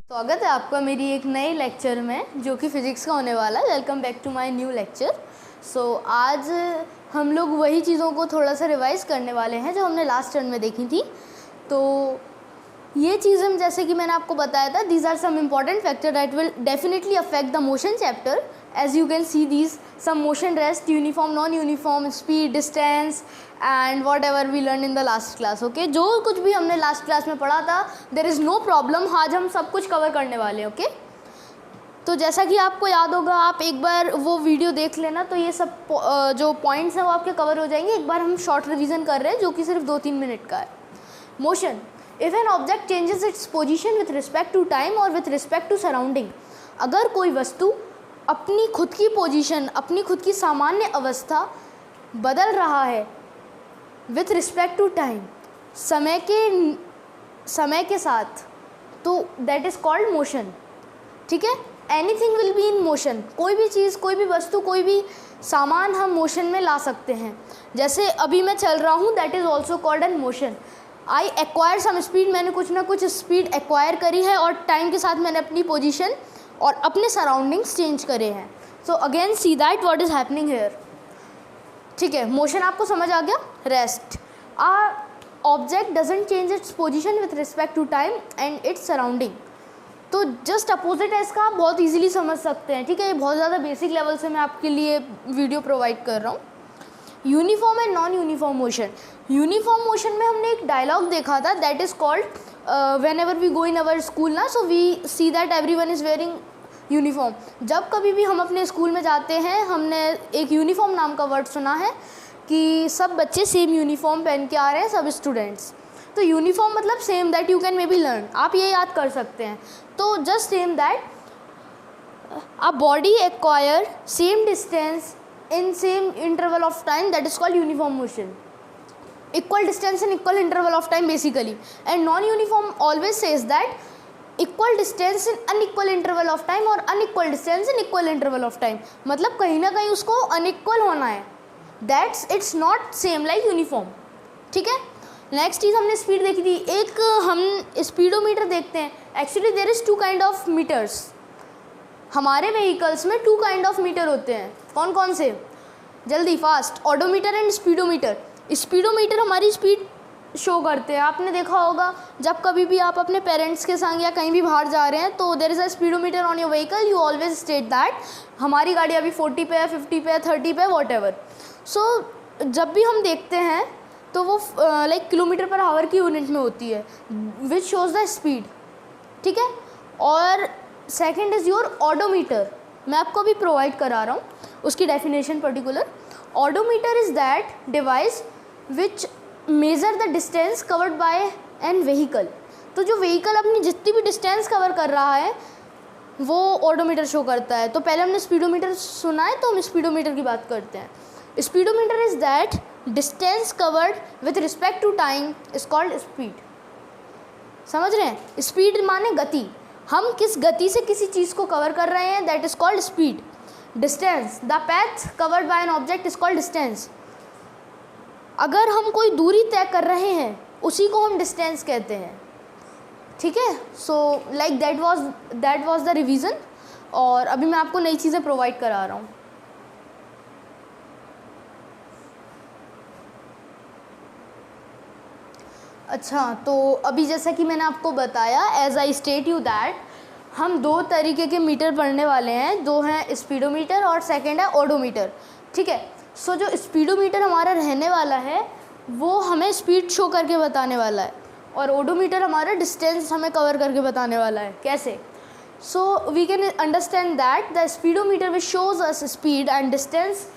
स्वागत है आपका मेरी एक नए लेक्चर में जो कि फ़िज़िक्स का होने वाला है। Welcome back to my new lecture. आज हम लोग वही चीज़ों को थोड़ा सा रिवाइज़ करने वाले हैं जो हमने लास्ट टर्म में देखी थी। तो ये चीज़ें जैसे कि मैंने आपको बताया था, these are some important factor that will definitely affect the motion chapter. As you can see these some motion, rest, uniform, non uniform, speed, distance and whatever we learn in the last class. Okay, जो कुछ भी हमने last class में पढ़ा था, there is no problem. आज हम सब कुछ कवर करने वाले हैं। ओके, तो जैसा कि आपको याद होगा, आप एक बार वो वीडियो देख लेना तो ये सब जो पॉइंट्स हैं वो आपके कवर हो जाएंगे। एक बार हम शॉर्ट रिवीजन कर रहे हैं जो कि सिर्फ 2-3 मिनट का है। Motion, if an object changes its position with respect to time और विथ रिस्पेक्ट टू सराउंडिंग, अगर कोई वस्तु अपनी खुद की पोजीशन, अपनी खुद की सामान्य अवस्था बदल रहा है विथ रिस्पेक्ट टू टाइम, समय के साथ, तो दैट इज़ कॉल्ड मोशन। ठीक है, anything will be in motion. कोई भी चीज़, कोई भी वस्तु, कोई भी सामान हम मोशन में ला सकते हैं। जैसे अभी मैं चल रहा हूँ, that is also called an motion. I acquire some speed, मैंने कुछ ना कुछ स्पीड एक्वायर करी है और टाइम के साथ मैंने अपनी पोजीशन और अपने सराउंडिंग्स चेंज करे हैं। So again see that what is happening here. ठीक है, मोशन आपको समझ आ गया। Rest, object doesn't change its position with respect to time and its surrounding. तो जस्ट अपोजिट है इसका, आप बहुत इजीली समझ सकते हैं। ठीक है, ये बहुत ज़्यादा बेसिक लेवल से मैं आपके लिए वीडियो प्रोवाइड कर रहा हूँ। Uniform and non uniform motion. Uniform motion में हमने एक डायलॉग देखा था, that is called whenever we go in our school ना, so we see that everyone is wearing uniform. जब कभी भी हम अपने स्कूल में जाते हैं, हमने एक यूनिफॉर्म नाम का वर्ड सुना है कि सब बच्चे सेम यूनिफॉर्म पहन के आ रहे हैं, सब स्टूडेंट्स। तो यूनिफॉर्म मतलब same, that you can may be learn, आप ये याद कर सकते हैं। तो just same that a body acquire same distance in same interval of time, that is called uniform motion. Equal distance and equal interval of time basically. And non-uniform always says that equal distance in unequal interval of time or unequal distance in equal interval of time. मतलब कहीं ना कहीं उसको unequal होना है, that's it's not same like uniform. ठीक है, next चीज़ हमने स्पीड देखी थी। एक हम स्पीडोमीटर देखते हैं। Actually there is 2 kind of metres. हमारे व्हीकल्स में 2 काइंड ऑफ मीटर होते हैं। कौन कौन से? जल्दी, fast. Odometer and speedometer. Speedometer हमारी स्पीड शो करते हैं। आपने देखा होगा जब कभी भी आप अपने पेरेंट्स के संग या कहीं भी बाहर जा रहे हैं तो there is a speedometer on your vehicle, you always state that हमारी गाड़ी अभी 40 पे है, 50 पे है, 30 पे है, वॉट एवर। सो जब भी हम देखते हैं तो वो लाइक किलोमीटर पर आवर की यूनिट में होती है, विच शोज़ द स्पीड। ठीक है, और सेकेंड इज़ योर ऑडोमीटर। मैं आपको अभी प्रोवाइड करा रहा हूँ उसकी definition particular. Odometer is that device which measure the distance covered by an vehicle. तो जो व्हीकल अपनी जितनी भी डिस्टेंस कवर कर रहा है वो ऑडोमीटर शो करता है। तो पहले हमने स्पीडोमीटर सुना है तो हम स्पीडोमीटर की बात करते हैं। Speedometer is that distance covered with respect to time is called speed. समझ रहे हैं? स्पीड माने गति, हम किस गति से किसी चीज़ को कवर कर रहे हैं, that is called speed. Distance, the path covered by an object is called distance. अगर हम कोई दूरी तय कर रहे हैं उसी को हम डिस्टेंस कहते हैं। ठीक है, so like that was the revision. और अभी मैं आपको नई चीज़ें प्रोवाइड करा रहा हूँ। अच्छा, तो अभी जैसा कि मैंने आपको बताया, as I state you that हम 2 तरीके के मीटर पढ़ने वाले हैं। 2 हैं स्पीडोमीटर और सेकंड है ऑडोमीटर। ठीक है, सो जो स्पीडोमीटर हमारा रहने वाला है वो हमें स्पीड शो करके बताने वाला है और ऑडोमीटर हमारा डिस्टेंस हमें कवर करके बताने वाला है। कैसे? So we can understand that the speedometer which shows us speed and distance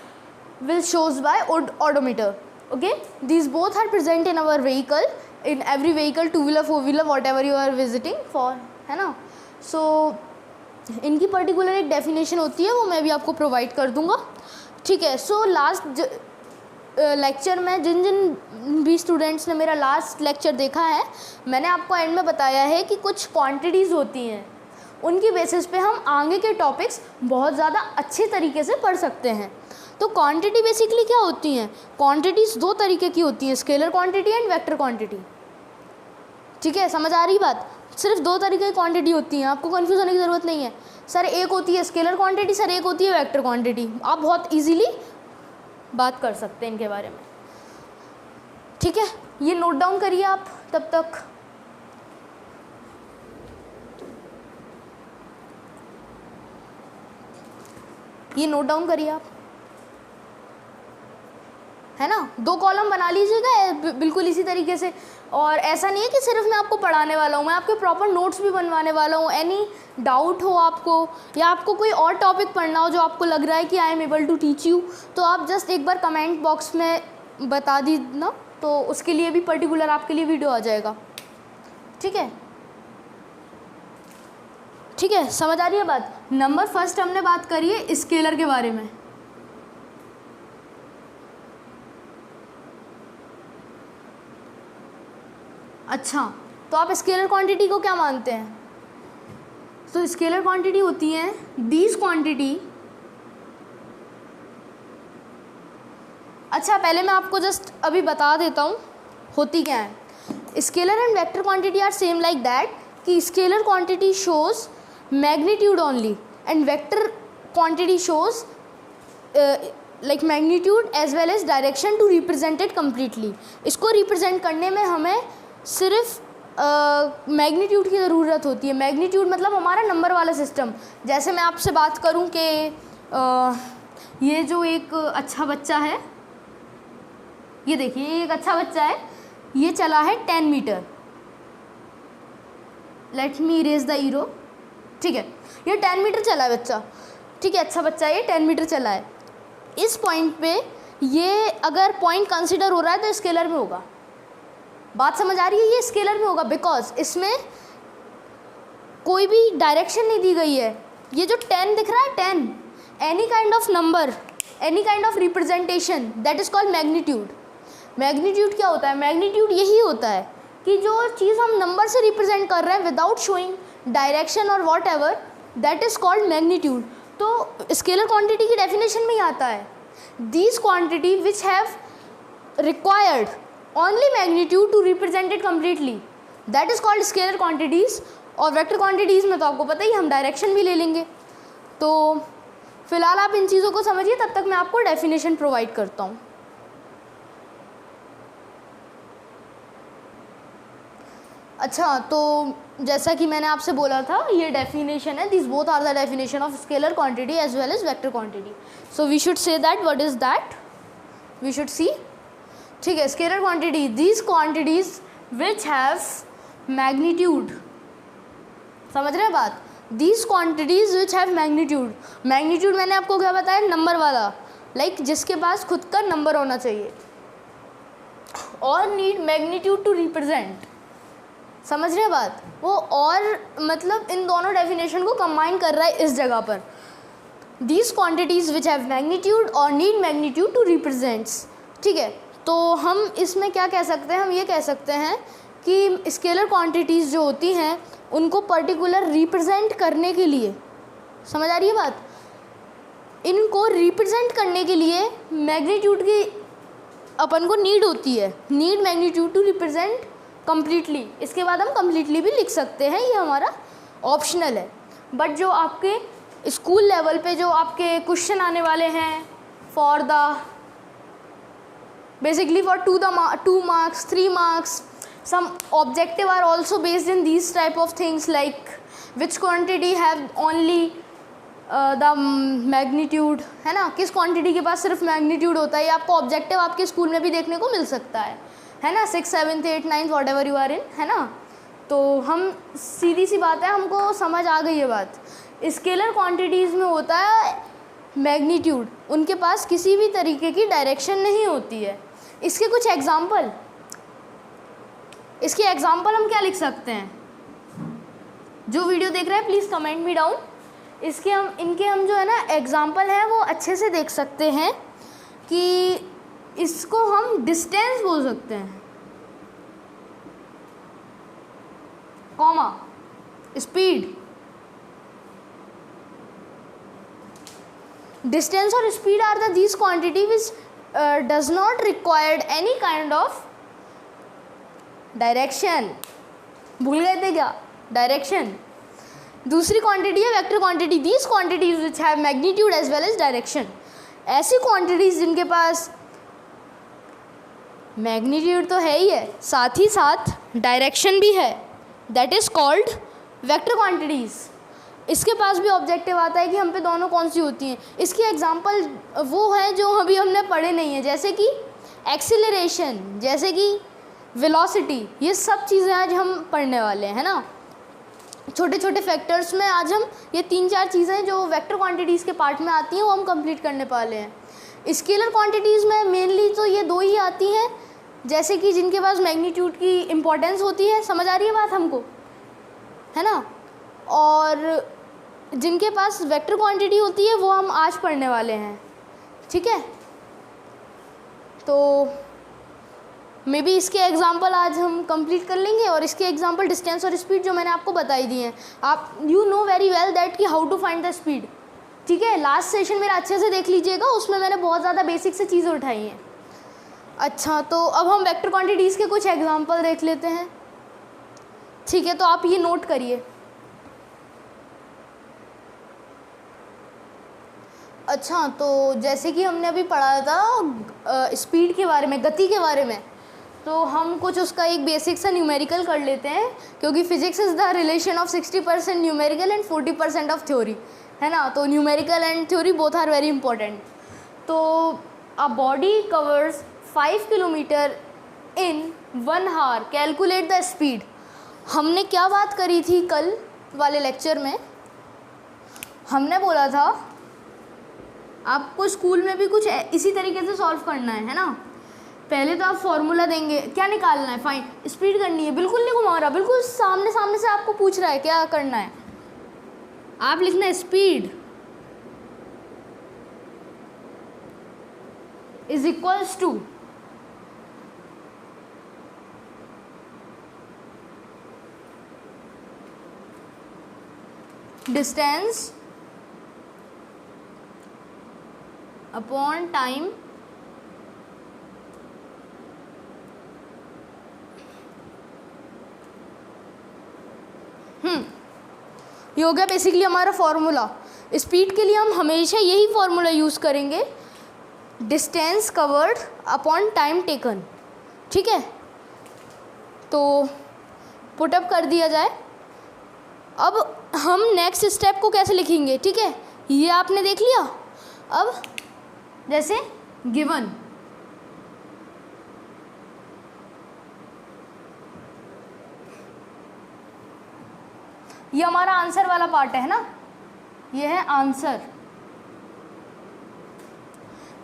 will shows by odometer. Okay, these both are present in our vehicle, in every vehicle, 2-wheeler, 4-wheeler, whatever you are visiting for, है ना। सो इनकी particular एक definition होती है, वो मैं भी आपको प्रोवाइड कर दूंगा। ठीक है, सो लास्ट लेक्चर में जिन भी स्टूडेंट्स ने मेरा लास्ट लेक्चर देखा है, मैंने आपको एंड में बताया है कि कुछ क्वांटिटीज़ होती हैं, उनकी बेसिस पे हम आगे के टॉपिक्स बहुत ज़्यादा अच्छे तरीके से पढ़ सकते हैं। तो क्वांटिटी बेसिकली क्या होती हैं? क्वांटिटीज़ 2 तरीके की होती हैं, scalar quantity and vector quantity. ठीक है, समझ आ रही बात। सिर्फ दो तरीके की क्वांटिटी होती हैं, आपको कंफ्यूज होने की ज़रूरत नहीं है। सर एक होती है स्केलर क्वांटिटी, सर एक होती है वेक्टर क्वांटिटी। आप बहुत इजीली बात कर सकते हैं इनके बारे में, ठीक है। ये नोट डाउन करिए आप तब तक। ये नोट डाउन करिए आप, है ना। 2 कॉलम बना लीजिएगा बिल्कुल इसी तरीके से। और ऐसा नहीं है कि सिर्फ मैं आपको पढ़ाने वाला हूँ, मैं आपके प्रॉपर नोट्स भी बनवाने वाला हूँ। एनी डाउट हो आपको, या आपको कोई और टॉपिक पढ़ना हो जो आपको लग रहा है कि I am able to teach you, तो आप जस्ट एक बार कमेंट बॉक्स में बता दीजिए, तो उसके लिए भी पर्टिकुलर आपके लिए वीडियो आ जाएगा, ठीक है। ठीक है, समझ आ रही है बात। नंबर फर्स्ट हमने बात करी है स्केलर के बारे में। अच्छा, तो आप स्केलर क्वांटिटी को क्या मानते हैं? तो स्केलर क्वांटिटी होती है दीज क्वांटिटी। अच्छा, पहले मैं आपको जस्ट अभी बता देता हूँ होती क्या है। Scalar and vector quantity are same like that कि scalar quantity shows magnitude only and vector quantity shows like magnitude as well as direction to represent it completely. इसको रिप्रेजेंट करने में हमें सिर्फ मैग्नीट्यूड की ज़रूरत होती है। मैग्नीट्यूड मतलब हमारा नंबर वाला सिस्टम। जैसे मैं आपसे बात करूं कि ये जो एक अच्छा बच्चा है, ये देखिए ये एक अच्छा बच्चा है, ये चला है 10 metre. Let me erase the arrow, ठीक है। ये 10 मीटर चला है बच्चा, ठीक है, अच्छा बच्चा है, ये 10 मीटर चला है। इस पॉइंट पे ये अगर पॉइंट कंसिडर हो रहा है तो स्केलर में होगा। बात समझ आ रही है? ये स्केलर में होगा बिकॉज इसमें कोई भी डायरेक्शन नहीं दी गई है। ये जो 10 दिख रहा है, 10, any kind of number, any kind of representation, that is called magnitude. Magnitude क्या होता है? मैग्नीट्यूड यही होता है कि जो चीज़ हम नंबर से रिप्रेजेंट कर रहे हैं विदाउट शोइंग डायरेक्शन और what ever, that is called magnitude. तो स्केलर क्वांटिटी की डेफिनेशन में ही आता है, these quantity which have required only magnitude to represent it completely, that is called scalar quantities। और वेक्टर क्वांटिटीज़ में तो आपको पता ही हम डायरेक्शन भी ले लेंगे। तो फिलहाल आप इन चीज़ों को समझिए, तब तक मैं आपको डेफिनेशन प्रोवाइड करता हूँ। अच्छा, तो जैसा कि मैंने आपसे बोला था, ये डेफिनेशन है, this both are the definition of scalar quantity as well as vector quantity. So we should say that what is that, we should see, ठीक है। Scalar quantity, these quantities which have magnitude, समझ रहे हैं बात, these quantities which have magnitude. Magnitude मैंने आपको क्या बताया? नंबर वाला, लाइक जिसके पास खुद का नंबर होना चाहिए, और नीड मैग्नीट्यूड टू रिप्रेजेंट, समझ रहे हैं बात। वो और मतलब इन दोनों डेफिनेशन को कंबाइन कर रहा है इस जगह पर, these quantities which have magnitude और नीड मैग्नीट्यूड टू रिप्रेजेंट्स, ठीक है। तो हम इसमें क्या कह सकते हैं? हम ये कह सकते हैं कि स्केलर क्वांटिटीज़ जो होती हैं उनको पर्टिकुलर रिप्रेजेंट करने के लिए, समझ आ रही है बात, इनको रिप्रेजेंट करने के लिए मैग्नीट्यूड की अपन को नीड होती है, need magnitude to represent completely. इसके बाद हम कम्प्लीटली भी लिख सकते हैं, ये हमारा ऑप्शनल है। बट जो आपके स्कूल लेवल पे जो आपके क्वेश्चन आने वाले हैं for the basically for 2 marks 3 marks, some objective are also based in these type of things like which quantity have only the magnitude, है ना, किस क्वांटिटी के पास सिर्फ मैग्नीट्यूड होता है। ये आपको ऑब्जेक्टिव आपके स्कूल में भी देखने को मिल सकता है ना, 6th 7th 8th 9th whatever you are in, है ना। तो हम सीधी सी बात है, हमको समझ आ गई ये बात। स्केलर क्वांटिटीज़ में होता है मैग्नीट्यूड, उनके पास किसी भी तरीके की डायरेक्शन नहीं होती है। इसके कुछ एग्जाम्पल, इसके एग्जाम्पल हम क्या लिख सकते हैं? जो वीडियो देख रहे हैं प्लीज़ कमेंट मी डाउन। इनके हम जो है ना एग्जाम्पल हैं वो अच्छे से देख सकते हैं कि इसको हम डिस्टेंस बोल सकते हैं, कॉमा स्पीड। डिस्टेंस और speed are the these quantity which does not required any kind of direction, भूल गए थे क्या? डायरेक्शन। दूसरी क्वांटिटी है vector quantity. These quantities which have magnitude as well as direction. ऐसी क्वांटिटीज जिनके पास मैग्नीट्यूड तो है ही है, साथ ही साथ डायरेक्शन भी है, that is called vector quantities. इसके पास भी ऑब्जेक्टिव आता है कि हम पे दोनों कौन सी होती हैं। इसकी एग्जांपल वो है जो अभी हमने पढ़े नहीं है, जैसे कि एक्सीलरेशन, जैसे कि वेलोसिटी। ये सब चीज़ें आज हम पढ़ने वाले हैं, है ना। छोटे छोटे फैक्टर्स में आज हम ये 3-4 चीज़ें जो वेक्टर क्वांटिटीज़ के पार्ट में आती हैं वो हम कंप्लीट करने वाले हैं। स्केलर क्वांटिटीज़ में मेनली तो ये 2 ही आती हैं, जैसे कि जिनके पास मैग्नीट्यूड की इम्पोर्टेंस होती है, समझ आ रही है बात हमको, है ना। और जिनके पास वेक्टर क्वांटिटी होती है वो हम आज पढ़ने वाले हैं, ठीक है। तो मे बी इसके एग्जांपल आज हम कंप्लीट कर लेंगे, और इसके एग्जांपल डिस्टेंस और स्पीड जो मैंने आपको बताई दी हैं। आप you know very well that कि how to find the speed, ठीक है। लास्ट सेशन मेरा अच्छे से देख लीजिएगा, उसमें मैंने बहुत ज़्यादा बेसिक से चीज़ें उठाई हैं। अच्छा, तो अब हम वेक्टर क्वांटिटीज़ के कुछ एग्जांपल देख लेते हैं, ठीक है। तो आप ये नोट करिए। अच्छा, तो जैसे कि हमने अभी पढ़ा था स्पीड के बारे में, गति के बारे में, तो हम कुछ उसका एक बेसिक सा न्यूमेरिकल कर लेते हैं, क्योंकि physics is the relation of 60% numerical and 40% of theory, है ना। तो numerical and theory both are very important. तो a body covers 5 kilometre in 1 hour, calculate the speed. हमने क्या बात करी थी कल वाले लेक्चर में? हमने बोला था आपको स्कूल में भी कुछ इसी तरीके से सॉल्व करना है ना। पहले तो आप फॉर्मूला देंगे, क्या निकालना है, फाइंड स्पीड करनी है। बिल्कुल नहीं घुमा रहा, बिल्कुल सामने सामने से आपको पूछ रहा है क्या करना है। आप लिखना है speed is equals to distance upon time ये हो गया बेसिकली हमारा फॉर्मूला। स्पीड के लिए हम हमेशा यही फॉर्मूला यूज़ करेंगे, distance covered upon time taken, ठीक है। तो पुटअप कर दिया जाए। अब हम नेक्स्ट स्टेप को कैसे लिखेंगे, ठीक है, ये आपने देख लिया। अब जैसे गिवन, ये हमारा आंसर वाला पार्ट है ना, ये है आंसर।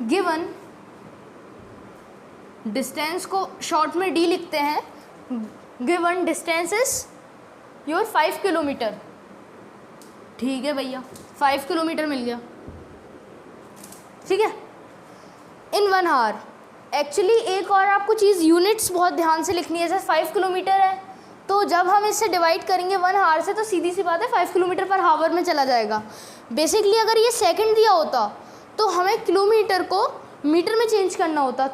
गिवन डिस्टेंस को शॉर्ट में डी लिखते हैं। Given distance is your 5 kilometre, ठीक है भैया, 5 किलोमीटर मिल गया, ठीक है, इन 1 आवर। एक्चुअली एक और आपको चीज़ यूनिट्स बहुत ध्यान से लिखनी है। जैसे 5 किलोमीटर है, तो जब हम इससे डिवाइड करेंगे 1 आवर से, तो सीधी सी बात है 5 किलोमीटर पर आवर में चला जाएगा। बेसिकली अगर ये सेकंड दिया होता तो हमें किलोमीटर को मीटर में चेंज करना होता।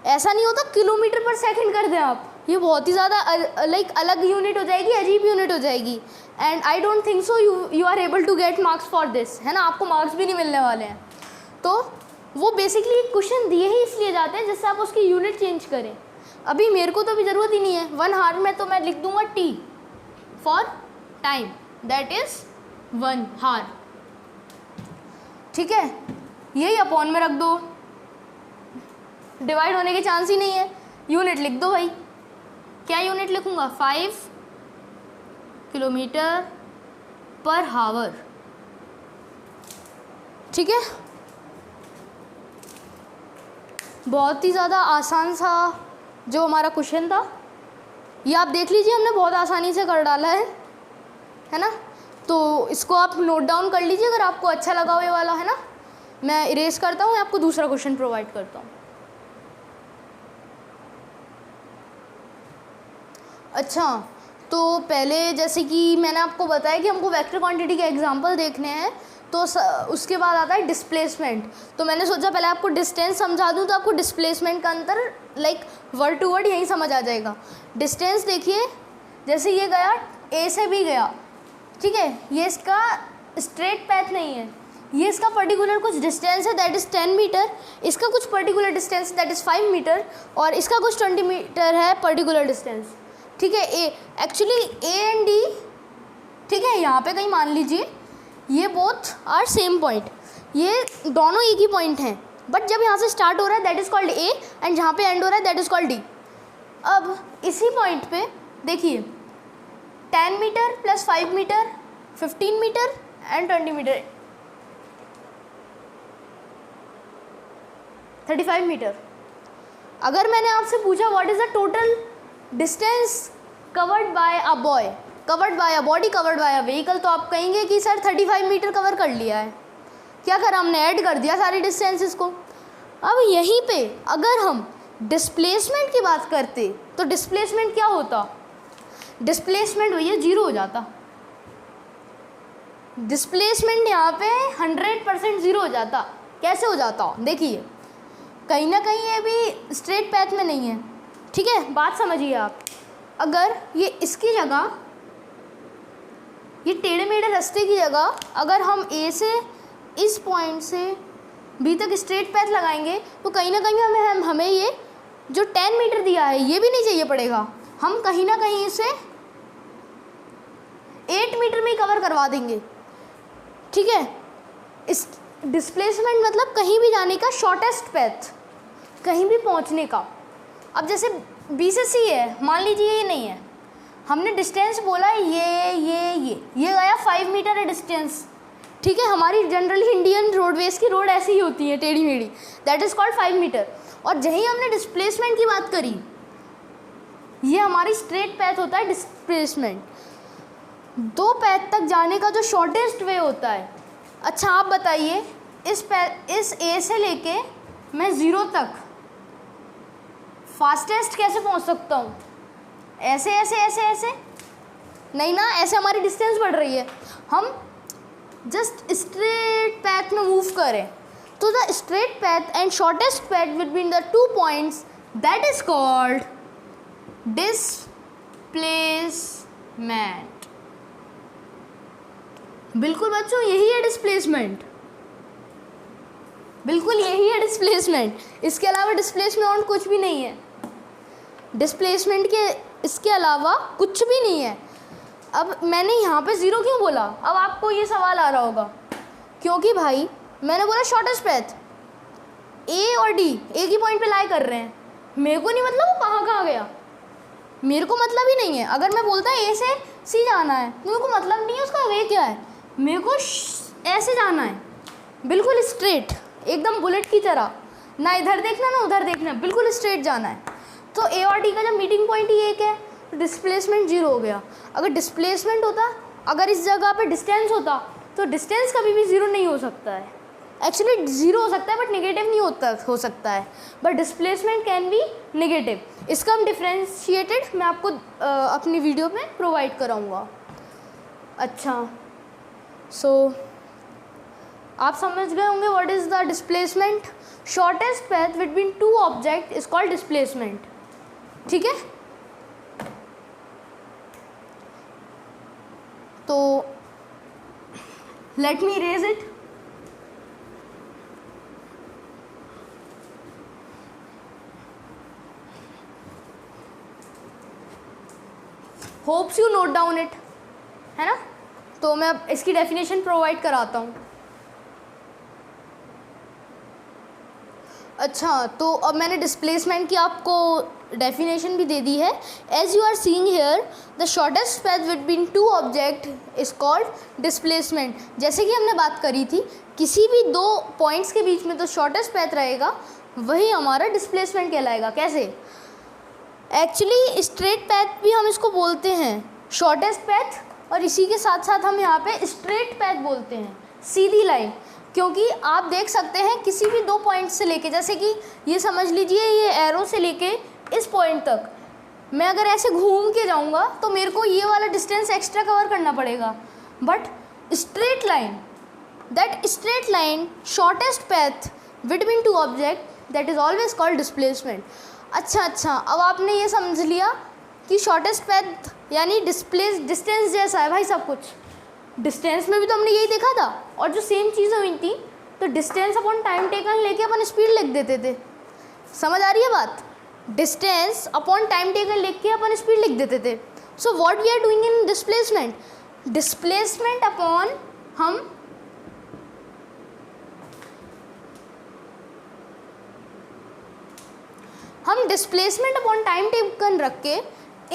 ऐसा नहीं होता किलोमीटर पर सेकंड कर दें आप, ये बहुत ही ज़्यादा लाइक अलग यूनिट हो जाएगी, अजीब यूनिट हो जाएगी। And I don't think so you are able to get marks for this, है ना। आपको मार्क्स भी नहीं मिलने वाले हैं। तो वो बेसिकली क्वेश्चन दिए ही इसलिए जाते हैं जिससे आप उसकी यूनिट चेंज करें। अभी मेरे को तो अभी ज़रूरत ही नहीं है। 1 आवर में तो मैं लिख दूंगा T for time, that is 1 hour, ठीक है। यही अपॉन में रख दो, डिवाइड होने के चांस ही नहीं है। यूनिट लिख दो भाई, क्या यूनिट लिखूंगा, 5 किलोमीटर पर आवर, ठीक है। बहुत ही ज़्यादा आसान सा जो हमारा क्वेश्चन था, ये आप देख लीजिए, हमने बहुत आसानी से कर डाला है ना। तो इसको आप नोट डाउन कर लीजिए अगर आपको अच्छा लगा हो ये वाला, है ना। मैं इरेज करता हूँ, आपको दूसरा क्वेश्चन प्रोवाइड करता हूँ। अच्छा, तो पहले जैसे कि मैंने आपको बताया कि हमको वेक्टर क्वांटिटी के एग्जांपल देखने हैं, तो उसके बाद आता है डिस्प्लेसमेंट। तो मैंने सोचा पहले आपको डिस्टेंस समझा दूं, तो आपको डिस्प्लेसमेंट का अंतर लाइक वर्ड टू वर्ड यहीं समझ आ जाएगा। डिस्टेंस देखिए, जैसे ये गया ए से भी गया, ठीक है, ये इसका स्ट्रेट पैथ नहीं है, ये इसका पर्टिकुलर कुछ डिस्टेंस है दैट इज़ 10 मीटर, इसका कुछ particular distance that is 5 metre, और इसका कुछ 20 मीटर है पर्टिकुलर डिस्टेंस, ठीक है। ए एक्चुअली ए एंड डी, ठीक है, यहाँ पे कहीं मान लीजिए ये बोथ आर सेम पॉइंट, ये दोनों एक ही पॉइंट हैं, बट जब यहाँ से स्टार्ट हो रहा है that is called A and जहाँ पे एंड हो रहा है दैट इज़ कॉल्ड डी। अब इसी पॉइंट पे देखिए 10 metre plus 5 metre 15 metre and 20 metre 35 metre. अगर मैंने आपसे पूछा what is the total distance covered by a boy, covered by a body, covered by a vehicle, तो आप कहेंगे कि सर 35 मीटर कवर कर लिया है। क्या करा हमने, ऐड कर दिया सारी डिस्टेंसेस को। अब यहीं पे अगर हम डिस्प्लेसमेंट की बात करते तो डिस्प्लेसमेंट क्या होता, डिस्प्लेसमेंट भैया 0 हो जाता, डिस्प्लेसमेंट यहाँ पे 100% 0 हो जाता। कैसे हो जाता, देखिए कहीं ना कहीं ये भी स्ट्रेट पैथ में नहीं है, ठीक है, बात समझिए आप। अगर ये इसकी जगह, ये टेढ़े मेढ़े रास्ते की जगह अगर हम ए से इस पॉइंट से बी तक स्ट्रेट पैथ लगाएंगे तो कहीं ना कहीं हमें ये जो 10 मीटर दिया है ये भी नहीं चाहिए पड़ेगा, हम कहीं ना कहीं इसे 8 मीटर में ही कवर करवा देंगे, ठीक है। इस डिस्प्लेसमेंट मतलब कहीं भी जाने का शॉर्टेस्ट पैथ, कहीं भी पहुंचने का। अब जैसे बी से सी है, मान लीजिए ये नहीं है, हमने डिस्टेंस बोला ये गया 5 मीटर है डिस्टेंस, ठीक है। हमारी जनरली इंडियन रोडवेज की रोड ऐसी ही होती है टेढ़ी मेढ़ी, दैट इज़ कॉल्ड 5 मीटर। और जहीं हमने डिस्प्लेसमेंट की बात करी, ये हमारी स्ट्रेट पैथ होता है डिस्प्लेसमेंट, 2 पैथ तक जाने का जो शॉर्टेस्ट वे होता है। अच्छा आप बताइए, इस ए से लेके मैं 0 तक फास्टेस्ट कैसे पहुंच सकता हूँ, ऐसे ऐसे ऐसे ऐसे नहीं ना, ऐसे हमारी डिस्टेंस बढ़ रही है। हम जस्ट स्ट्रेट पैथ में मूव करें तो the straight path and shortest path between the 2 points that is called displacement. बिल्कुल बच्चों, यही है डिस्प्लेसमेंट, बिल्कुल यही है डिस्प्लेसमेंट। इसके अलावा डिस्प्लेसमेंट और कुछ भी नहीं है, डिस्प्लेसमेंट के इसके अलावा कुछ भी नहीं है। अब मैंने यहाँ पे 0 क्यों बोला, अब आपको ये सवाल आ रहा होगा, क्योंकि भाई मैंने बोला शॉर्टेस्ट पैथ, ए और डी एक ही पॉइंट पे लाई कर रहे हैं, मेरे को नहीं मतलब वो कहाँ कहाँ गया, मेरे को मतलब ही नहीं है। अगर मैं बोलता है ए से सी जाना है तो मेरे को मतलब नहीं है उसका वे क्या है, मेरे को ऐसे जाना है, बिल्कुल स्ट्रेट, एकदम बुलेट की तरह, ना इधर देखना ना उधर देखना, बिल्कुल स्ट्रेट जाना है। तो ए और डी का जब मीटिंग पॉइंट ही एक है तो डिस्प्लेसमेंट 0 हो गया। अगर डिस्प्लेसमेंट होता, अगर इस जगह पे डिस्टेंस होता तो डिस्टेंस कभी भी 0 नहीं हो सकता है, एक्चुअली 0 हो सकता है बट नेगेटिव नहीं हो सकता है, but displacement can be negative. इसका हम डिफ्रेंशिएटेड मैं आपको अपनी वीडियो में प्रोवाइड कराऊंगा। अच्छा सो आप समझ गए होंगे what is the displacement, shortest path between 2 object is called displacement, ठीक है। तो let me raise it. Hopes you note down it, है ना। तो मैं अब इसकी डेफिनेशन प्रोवाइड कराता हूँ। अच्छा, तो अब मैंने डिस्प्लेसमेंट की आपको डेफिनेशन भी दे दी है। As you are seeing here the shortest path between 2 object is called displacement. जैसे कि हमने बात करी थी, किसी भी 2 पॉइंट्स के बीच में तो शॉर्टेस्ट पैथ रहेगा, वही हमारा डिस्प्लेसमेंट कहलाएगा। कैसे, एक्चुअली स्ट्रेट पैथ भी हम इसको बोलते हैं शॉर्टेस्ट पैथ, और इसी के साथ साथ हम यहाँ पे स्ट्रेट पैथ बोलते हैं, सीधी लाइन। क्योंकि आप देख सकते हैं किसी भी 2 पॉइंट से लेके, जैसे कि ये समझ लीजिए ये एरो से लेके इस पॉइंट तक मैं अगर ऐसे घूम के जाऊंगा तो मेरे को ये वाला डिस्टेंस एक्स्ट्रा कवर करना पड़ेगा, but straight line, that straight line shortest path between 2 object that is always called displacement. अच्छा, अब आपने ये समझ लिया कि शॉर्टेस्ट पाथ यानी डिस्टेंस जैसा है भाई सब कुछ। डिस्टेंस में भी तो हमने यही देखा था, और जो सेम चीज़ हुई थी तो डिस्टेंस अपॉन टाइम टेकन लेके अपन स्पीड लिख देते थे। समझ आ रही है बात? डिस्टेंस अपॉन टाइम टेकन लेके अपन स्पीड लिख देते थे। So what we are doing in displacement, displacement upon हम डिस्प्लेसमेंट अपॉन टाइम टेकन रख के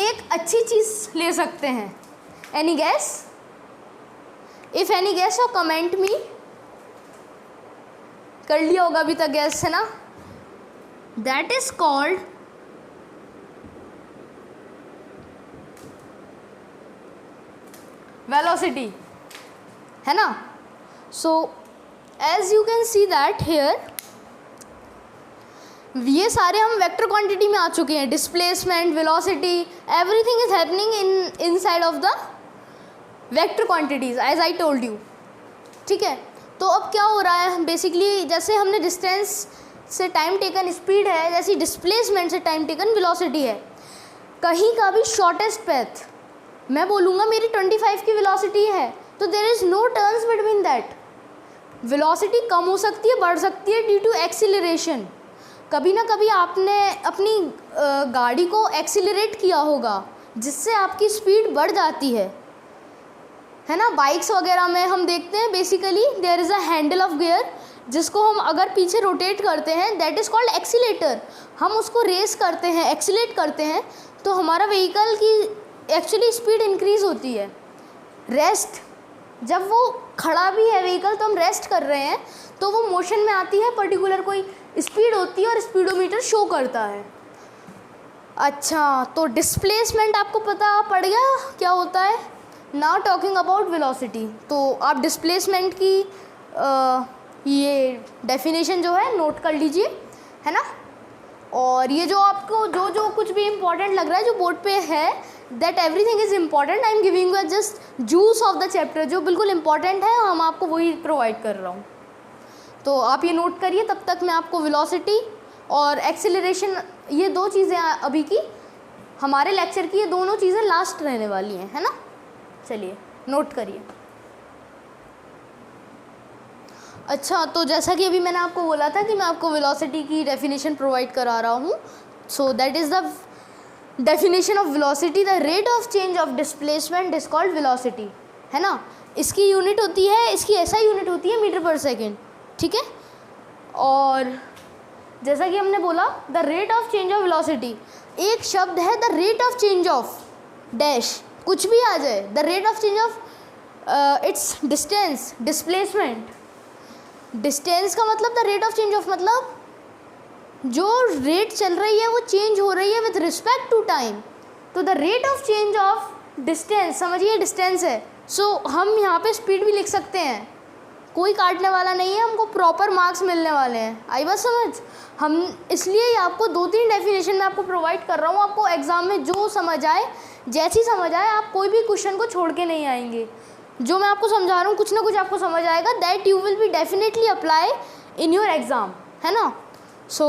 एक अच्छी चीज़ ले सकते हैं। Any guess? If any guess और कमेंट मी। कर लिया होगा अभी तक गैस, है ना? दैट इज कॉल्ड वेलोसिटी, है ना? So as you can see that here ये सारे हम वेक्टर क्वांटिटी में आ चुके हैं। Displacement, velocity, everything is happening inside of the vector quantities as I told you. ठीक है, तो अब क्या हो रहा है बेसिकली, जैसे हमने डिस्टेंस से टाइम टेकन स्पीड है, जैसे डिस्प्लेसमेंट से टाइम टेकन वेलोसिटी है। कहीं का भी शॉर्टेस्ट पाथ मैं बोलूँगा मेरी 25 की वेलोसिटी है, तो there is no turns between that. Velocity कम हो सकती है, बढ़ सकती है ड्यू टू एक्सीलरेशन। कभी ना कभी आपने अपनी गाड़ी को एक्सीलरेट किया होगा जिससे आपकी स्पीड बढ़ जाती है ना? बाइक्स वगैरह में हम देखते हैं basically there is a handle of gear, जिसको हम अगर पीछे रोटेट करते हैं दैट इज़ कॉल्ड एक्सीलेटर। हम उसको रेस करते हैं, एक्सीलेट करते हैं, तो हमारा व्हीकल की एक्चुअली स्पीड इंक्रीज़ होती है। रेस्ट, जब वो खड़ा भी है व्हीकल तो हम रेस्ट कर रहे हैं तो वो मोशन में आती है, पर्टिकुलर कोई स्पीड होती है और स्पीडोमीटर शो करता है। अच्छा, तो डिस्प्लेसमेंट आपको पता पड़ गया क्या होता है? Now talking about velocity. तो आप डिस्प्लेसमेंट की ये डेफिनेशन जो है नोट कर लीजिए, है ना? और ये जो आपको जो कुछ भी इम्पोर्टेंट लग रहा है जो बोर्ड पे है, that everything is important. I am giving you just juice of the chapter, जो बिल्कुल इम्पॉर्टेंट है हम आपको वही प्रोवाइड कर रहा हूँ। तो आप ये नोट करिए, तब तक मैं आपको वेलोसिटी और एक्सेलरेशन, ये दो चीज़ें अभी की हमारे लेक्चर की, ये दोनों चीज़ें लास्ट रहने वाली हैं, है ना? चलिए नोट करिए। अच्छा, तो जैसा कि अभी मैंने आपको बोला था कि मैं आपको वेलोसिटी की डेफिनेशन प्रोवाइड करा रहा हूँ। So that is the definition of velocity, the rate of change of displacement is called velocity, है ना? इसकी यूनिट होती है, इसकी ऐसा यूनिट होती है मीटर पर सेकेंड। ठीक है, और जैसा कि हमने बोला the rate of change of velocity, एक शब्द है the rate of change of dash, कुछ भी आ जाए, the rate of change of its distance, displacement. Distance का मतलब the rate of change of, मतलब जो रेट चल रही है वो चेंज हो रही है विथ रिस्पेक्ट टू टाइम। तो the rate of change of distance, समझिए डिस्टेंस है, सो हम यहाँ पे स्पीड भी लिख सकते हैं, कोई काटने वाला नहीं है, हमको प्रॉपर मार्क्स मिलने वाले हैं। आई बात समझ? हम इसलिए आपको 2-3 डेफिनेशन में आपको प्रोवाइड कर रहा हूँ, आपको एग्ज़ाम में जो समझ आए, जैसी समझ आए, आप कोई भी क्वेश्चन को छोड़ के नहीं आएंगे। जो मैं आपको समझा रहा हूँ कुछ ना कुछ आपको समझ आएगा, that you will be definitely apply in your exam, है ना? सो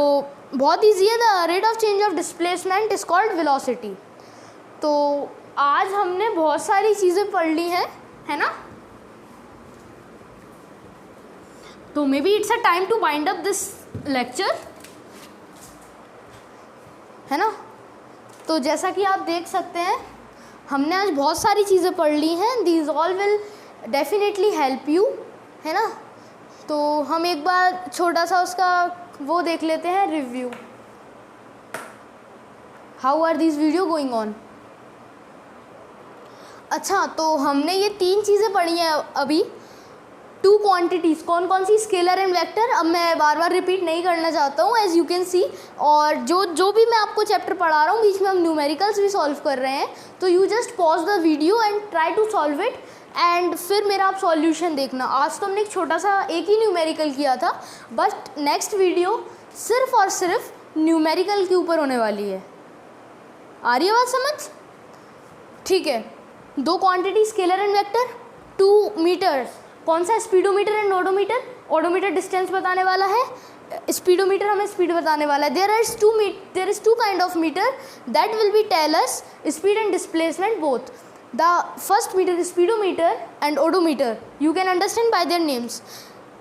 बहुत ईजी है। The rate of change of displacement is called velocity. तो आज हमने बहुत सारी चीज़ें पढ़ ली हैं, है ना? तो maybe it's a time to wind up this lecture, है ना? तो जैसा कि आप देख सकते हैं हमने आज बहुत सारी चीज़ें पढ़ ली हैं, these all will definitely help you, है ना? तो हम एक बार छोटा सा उसका वो देख लेते हैं, review. How are these video going on? अच्छा, तो हमने ये 3 चीज़ें पढ़ी हैं अभी। 2 क्वांटिटीज़, कौन कौन सी? Scalar and vector. अब मैं बार बार रिपीट नहीं करना चाहता हूँ, एज यू कैन सी। और जो भी मैं आपको चैप्टर पढ़ा रहा हूँ बीच में हम न्यूमेरिकल्स भी सॉल्व कर रहे हैं, तो you just pause the video and try to solve it, and फिर मेरा आप सॉल्यूशन देखना। आज तो हमने एक छोटा सा एक ही न्यूमेरिकल किया था, बट नेक्स्ट वीडियो सिर्फ और सिर्फ न्यूमेरिकल के ऊपर होने वाली है। आ रही है बात समझ? ठीक है, 2 quantity, scalar and vector. 2 metres, कौन सा? Speedometer and odometer. Odometer distance बताने वाला है, स्पीडोमीटर हमें स्पीड बताने वाला है. There is two kind of metre that will be tell us speed and displacement both. The first metre is speedometer and odometer. You can understand by their names.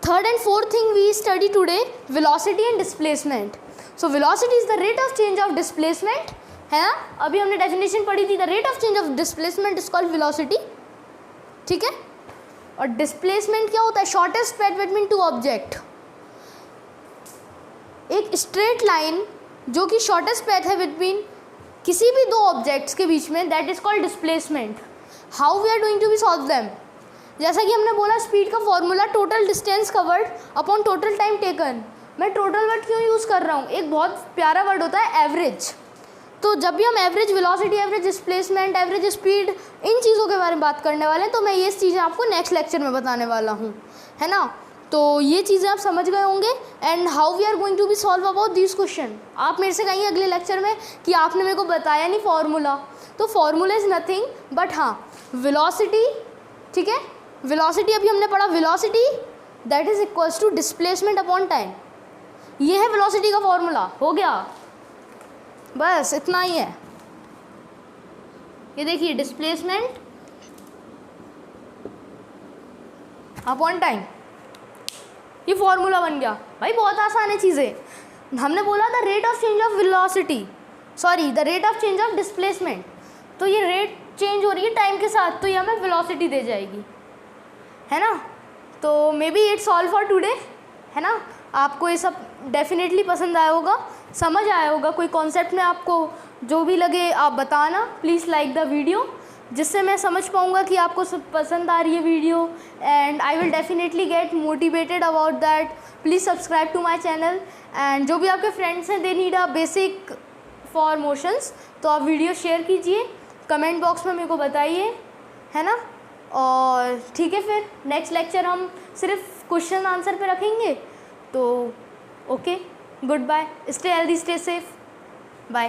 Third and fourth thing we study today, velocity and displacement. So velocity is the rate of change of displacement, है ना. अभी हमने definition पढ़ी थी. The rate of change of displacement is called velocity. ठीक है. और displacement क्या होता है? Shortest path between two object. एक स्ट्रेट लाइन जो कि शॉर्टेस्ट पाथ है बिटवीन किसी भी दो ऑब्जेक्ट्स के बीच में, that is called displacement. How we are going to be solve them? जैसा कि हमने बोला स्पीड का formula total distance covered upon total time taken. मैं टोटल वर्ड क्यों यूज़ कर रहा हूँ? एक बहुत प्यारा वर्ड होता है एवरेज. तो जब भी हम average velocity, average displacement, average speed, इन चीज़ों के बारे में बात करने वाले हैं, तो मैं ये चीज़ें आपको नेक्स्ट लेक्चर में बताने वाला हूँ, है ना. तो ये चीज़ें आप समझ गए होंगे. And how we are going to be solve about this question. आप मेरे से कहिए अगले लेक्चर में कि आपने मेरे को बताया नहीं फार्मूला. तो फार्मूला इज़ नथिंग बट हाँ वेलोसिटी. ठीक है. वेलोसिटी अभी हमने पढ़ा. Velocity that is equals to displacement upon time. ये है वेलोसिटी का फॉर्मूला. हो गया, बस इतना ही है. ये देखिए डिस्प्लेसमेंट अपॉन टाइम, ये फॉर्मूला बन गया. भाई बहुत आसान है चीज़ें. हमने बोला the rate of change of velocity, sorry the rate of change of displacement. तो ये रेट चेंज हो रही है टाइम के साथ, तो ये हमें वेलोसिटी दे जाएगी, है ना. तो maybe it's all for today, है ना. आपको ये सब डेफिनेटली पसंद आया होगा, समझ आया होगा. कोई कॉन्सेप्ट में आपको जो भी लगे आप बताना. प्लीज़ लाइक द वीडियो, जिससे मैं समझ पाऊँगा कि आपको सब पसंद आ रही है video. And I will definitely get motivated about that. Please subscribe to my channel. And जो भी आपके फ्रेंड्स हैं they need a basic for motions, तो आप वीडियो शेयर कीजिए, कमेंट बॉक्स में मेरे को बताइए, है ना. और ठीक है, फिर नेक्स्ट लेक्चर हम सिर्फ क्वेश्चन आंसर पे रखेंगे. तो okay, goodbye, stay healthy, stay safe, bye.